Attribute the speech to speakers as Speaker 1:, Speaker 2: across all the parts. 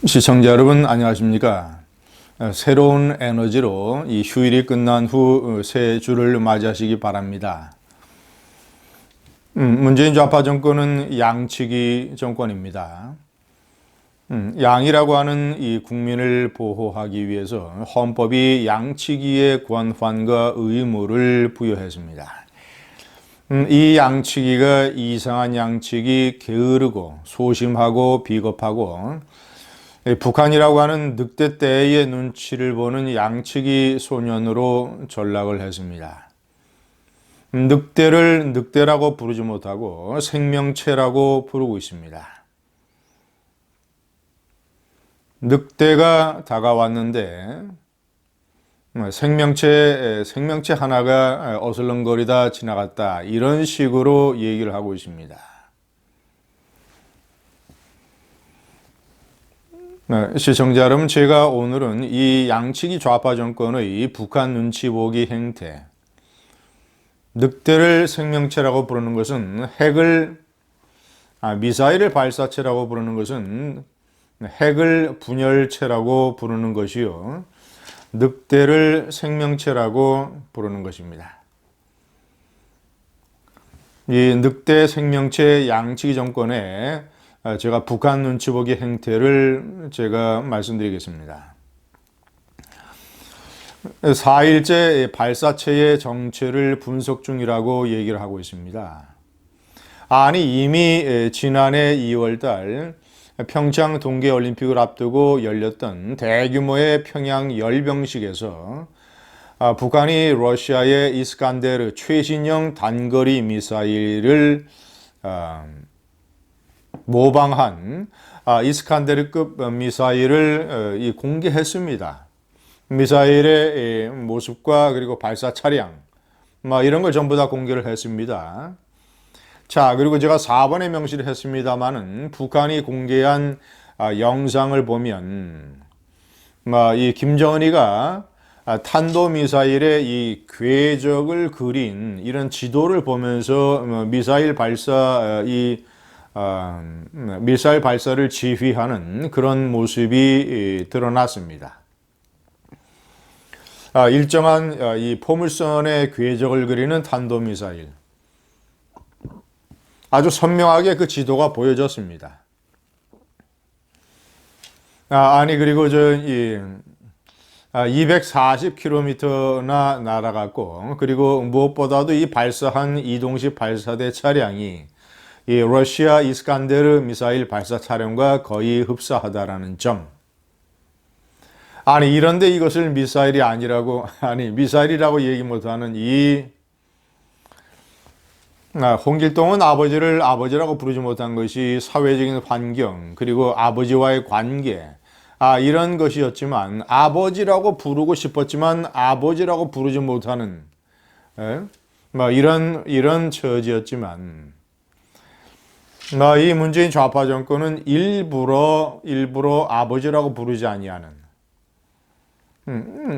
Speaker 1: 시청자 여러분 안녕하십니까? 새로운 에너지로 이 휴일이 끝난 후 새 주를 맞이하시기 바랍니다. 문재인 좌파 정권은 양치기 정권입니다. 양이라고 하는 이 국민을 보호하기 위해서 헌법이 양치기의 권한과 의무를 부여했습니다. 이 양치기가 이상한 양치기, 게으르고 소심하고 비겁하고 북한이라고 하는 늑대 떼의 눈치를 보는 양치기 소년으로 전락을 했습니다. 늑대를 늑대라고 부르지 못하고 생명체라고 부르고 있습니다. 늑대가 다가왔는데 생명체 하나가 어슬렁거리다 지나갔다, 이런 식으로 얘기를 하고 있습니다. 시청자 여러분, 제가 오늘은 이 양치기 좌파 정권의 북한 눈치 보기 행태, 늑대를 생명체라고 부르는 것은 미사일을 발사체라고 부르는 것은 핵을 분열체라고 부르는 것이요, 늑대를 생명체라고 부르는 것입니다. 이 늑대 생명체 양치기 정권에 제가 북한 눈치 보기 행태를 제가 말씀드리겠습니다. 4일째 발사체의 정체를 분석 중이라고 얘기를 하고 있습니다. 아니, 이미 지난해 2월달 평창 동계올림픽을 앞두고 열렸던 대규모의 평양 열병식에서 북한이 러시아의 이스칸데르 최신형 단거리 미사일을 모방한 이스칸데르급 미사일을 공개했습니다. 미사일의 모습과 그리고 발사 차량, 이런 걸 전부 다 공개를 했습니다. 자, 그리고 제가 4번에 명시를 했습니다마는 북한이 공개한 영상을 보면 이 김정은이가 탄도미사일의 이 궤적을 그린 이런 지도를 보면서 미사일 발사를 지휘하는 그런 모습이 드러났습니다. 일정한 이 포물선의 궤적을 그리는 탄도미사일, 아주 선명하게 그 지도가 보여졌습니다. 그리고 240km나 날아갔고, 그리고 무엇보다도 이 발사한 이동식 발사대 차량이 이 러시아 이스칸데르 미사일 발사 차량과 거의 흡사하다라는 점. 이런데 이것을 미사일이 아니라고, 미사일이라고 얘기 못하는 홍길동은 아버지를 아버지라고 부르지 못한 것이 사회적인 환경, 그리고 아버지와의 관계, 이런 것이었지만, 아버지라고 부르고 싶었지만 아버지라고 부르지 못하는 이런 처지였지만, 이 문재인 좌파 정권은 일부러 아버지라고 부르지 아니하는,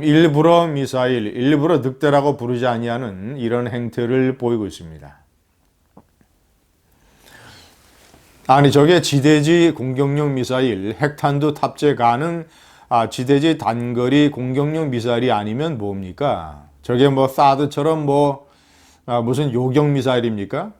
Speaker 1: 일부러 미사일, 일부러 늑대라고 부르지 아니하는 이런 행태를 보이고 있습니다. 저게 지대지 공격용 미사일, 핵탄두 탑재 가능 지대지 단거리 공격용 미사일이 아니면 뭡니까? 저게 사드처럼 무슨 요격 미사일입니까?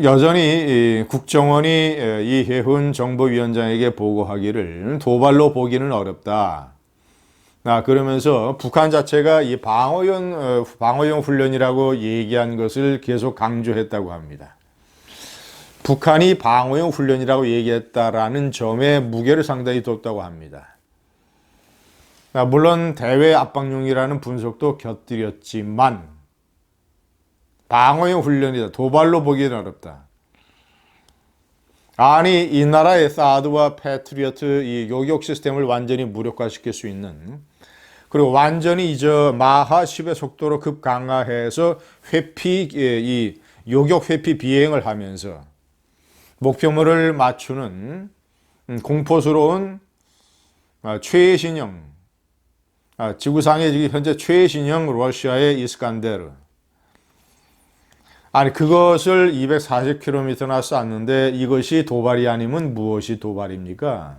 Speaker 1: 여전히 국정원이 이해훈 정보위원장에게 보고하기를 도발로 보기는 어렵다. 그러면서 북한 자체가 이 방어용 훈련이라고 얘기한 것을 계속 강조했다고 합니다. 북한이 방어용 훈련이라고 얘기했다라는 점에 무게를 상당히 뒀다고 합니다. 물론 대외 압박용이라는 분석도 곁들였지만, 방어용 훈련이다, 도발로 보기는 어렵다. 이 나라의 사드와 패트리어트 이 요격 시스템을 완전히 무력화시킬 수 있는, 그리고 완전히 마하 10의 속도로 급강하해서 요격 회피 비행을 하면서 목표물을 맞추는 공포스러운 최신형, 지구상의 현재 최신형 러시아의 이스칸데르, 아니 그것을 240km나 쐈는데 이것이 도발이 아니면 무엇이 도발입니까?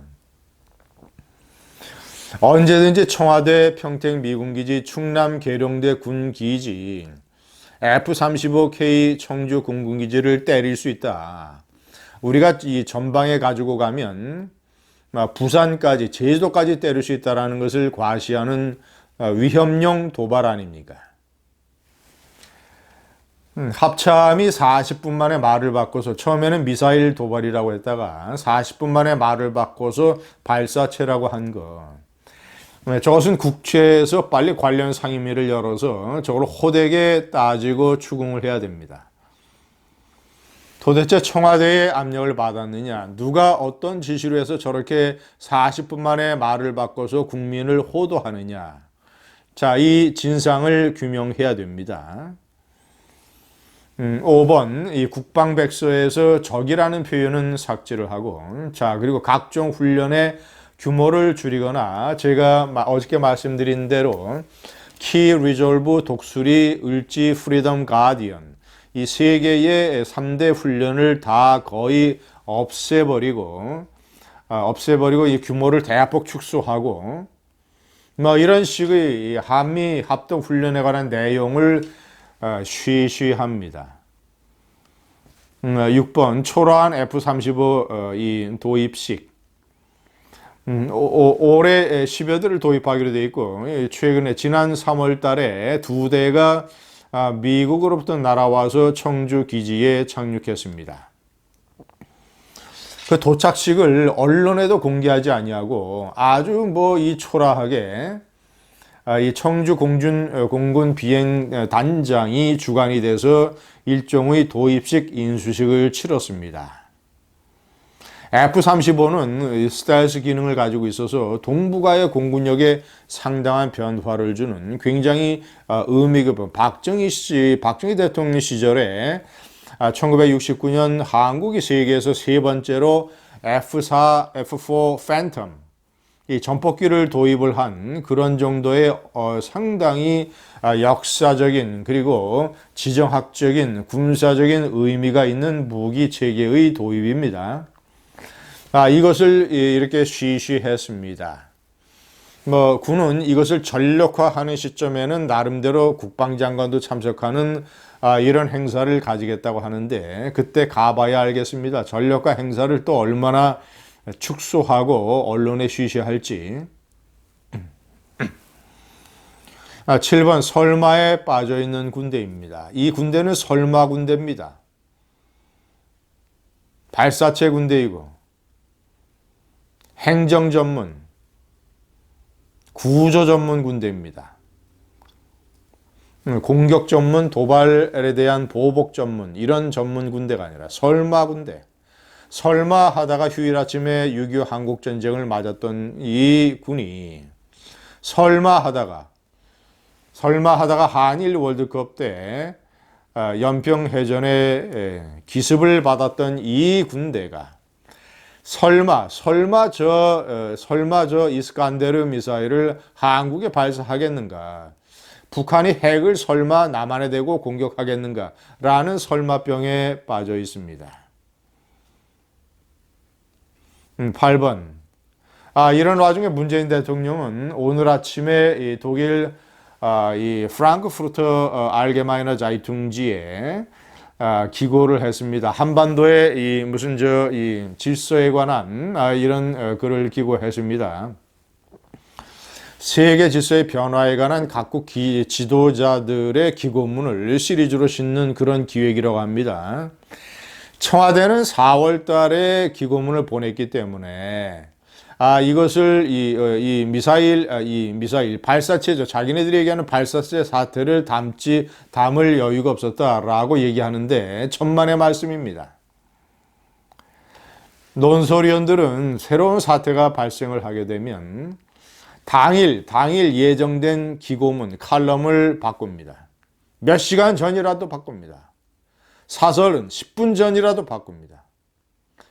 Speaker 1: 언제든지 청와대 평택 미군기지 충남 계룡대 군기지 F-35K 청주 공군기지를 때릴 수 있다. 우리가 이 전방에 가지고 가면 부산까지 제주도까지 때릴 수 있다는 것을 과시하는 위협용 도발 아닙니까? 합참이 40분 만에 말을 바꿔서 처음에는 미사일 도발이라고 했다가 40분 만에 말을 바꿔서 발사체라고 한 거. 저것은 국회에서 빨리 관련 상임위를 열어서 저걸 호되게 따지고 추궁을 해야 됩니다. 도대체 청와대의 압력을 받았느냐? 누가 어떤 지시로 해서 저렇게 40분 만에 말을 바꿔서 국민을 호도하느냐? 자, 이 진상을 규명해야 됩니다. 5번 이 국방백서에서 적이라는 표현은 삭제를 하고 자 그리고 각종 훈련의 규모를 줄이거나 제가 어저께 말씀드린 대로 키 리졸브 독수리 을지 프리덤 가디언 이 세 개의 3대 훈련을 다 거의 없애버리고 이 규모를 대폭 축소하고 이런 식의 한미 합동 훈련에 관한 내용을 쉬쉬합니다. 6번 초라한 F-35 이 도입식 올해 10여 대를 도입하기로 되어 있고 최근에 지난 3월 달에 2대가 미국으로부터 날아와서 청주 기지에 착륙했습니다. 그 도착식을 언론에도 공개하지 아니하고 아주 이 초라하게 이 청주 공군 비행 단장이 주관이 돼서 일종의 도입식 인수식을 치렀습니다. F-35는 스텔스 기능을 가지고 있어서 동북아의 공군력에 상당한 변화를 주는 굉장히 의미 깊은 박정희 대통령 시절에 1969년 한국이 세계에서 세 번째로 F-4 팬텀 이 전폭기를 도입을 한 그런 정도의 상당히 역사적인 그리고 지정학적인 군사적인 의미가 있는 무기 체계의 도입입니다. 이것을 이렇게 쉬쉬했습니다. 군은 이것을 전력화하는 시점에는 나름대로 국방장관도 참석하는 이런 행사를 가지겠다고 하는데 그때 가봐야 알겠습니다. 전력화 행사를 또 얼마나 축소하고 언론에 쉬쉬할지. 7번 설마에 빠져있는 군대입니다. 이 군대는 설마 군대입니다. 발사체 군대이고 행정 전문, 구조 전문 군대입니다. 공격 전문, 도발에 대한 보복 전문 이런 전문 군대가 아니라 설마 군대. 설마 하다가 휴일 아침에 6.25 한국전쟁을 맞았던 이 군이 설마 하다가 한일 월드컵 때 연평해전에 기습을 받았던 이 군대가 설마 저 이스칸데르 미사일을 한국에 발사하겠는가? 북한이 핵을 설마 남한에 대고 공격하겠는가? 라는 설마병에 빠져 있습니다. 8번. 이런 와중에 문재인 대통령은 오늘 아침에 이 독일 이 프랑크푸르터 알게마이너 자이퉁지에 기고를 했습니다. 한반도의 이 질서에 관한 이런 글을 기고했습니다. 세계 질서의 변화에 관한 각국 지도자들의 기고문을 시리즈로 싣는 그런 기획이라고 합니다. 청와대는 4월 달에 기고문을 보냈기 때문에 이것을 이 미사일 발사체죠. 자기네들이 얘기하는 발사체 사태를 담을 여유가 없었다라고 얘기하는데 천만의 말씀입니다. 논설위원들은 새로운 사태가 발생을 하게 되면 당일 예정된 기고문 칼럼을 바꿉니다. 몇 시간 전이라도 바꿉니다. 사설은 10분 전이라도 바꿉니다.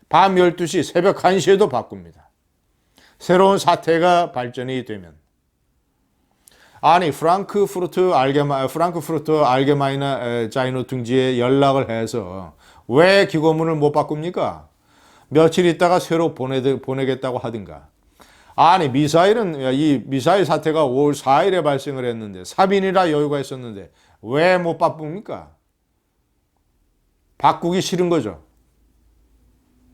Speaker 1: 밤 12시, 새벽 1시에도 바꿉니다. 새로운 사태가 발전이 되면 아니 프랑크푸르트 알게마이너 자이노퉁지에 연락을 해서 왜 기고문을 못 바꿉니까? 며칠 있다가 새로 보내겠다고 하든가. 아니 이 미사일 사태가 5월 4일에 발생을 했는데 3일이나 여유가 있었는데 왜 못 바꿉니까? 바꾸기 싫은 거죠.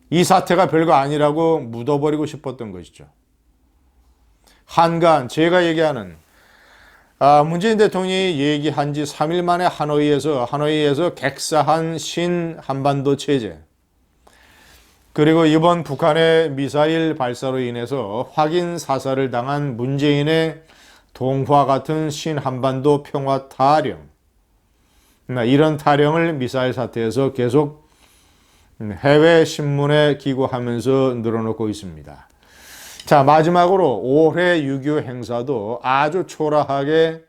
Speaker 1: 이 사태가 별거 아니라고 묻어버리고 싶었던 것이죠. 한간 제가 얘기하는 문재인 대통령이 얘기한 지 3일 만에 하노이에서 객사한 신한반도 체제, 그리고 이번 북한의 미사일 발사로 인해서 확인 사살을 당한 문재인의 동화 같은 신한반도 평화 타령, 이런 타령을 미사일 사태에서 계속 해외 신문에 기고하면서 늘어놓고 있습니다. 자, 마지막으로 올해 6.25 행사도 아주 초라하게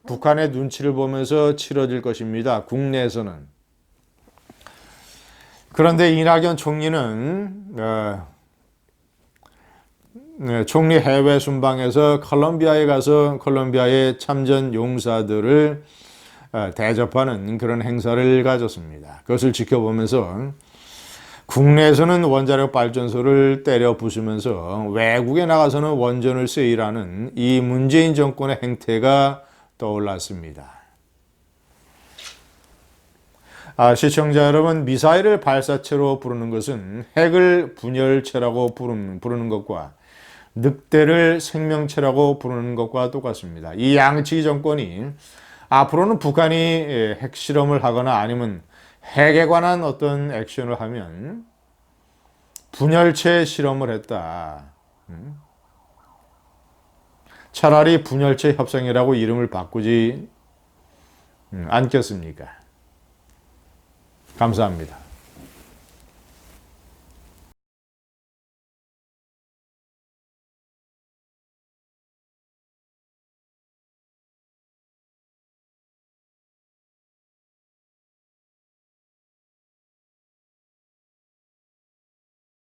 Speaker 1: 북한의 눈치를 보면서 치러질 것입니다. 국내에서는. 그런데 이낙연 총리는 총리 해외 순방에서 콜롬비아에 가서 콜롬비아의 참전 용사들을 대접하는 그런 행사를 가졌습니다. 그것을 지켜보면서 국내에서는 원자력 발전소를 때려 부수면서 외국에 나가서는 원전을 세일하는 이 문재인 정권의 행태가 떠올랐습니다. 시청자 여러분, 미사일을 발사체로 부르는 것은 핵을 분열체라고 부르는 것과 늑대를 생명체라고 부르는 것과 똑같습니다. 이 양측 정권이 앞으로는 북한이 핵실험을 하거나 아니면 핵에 관한 어떤 액션을 하면 분열체 실험을 했다. 차라리 분열체 협상이라고 이름을 바꾸지 않겠습니까? 감사합니다.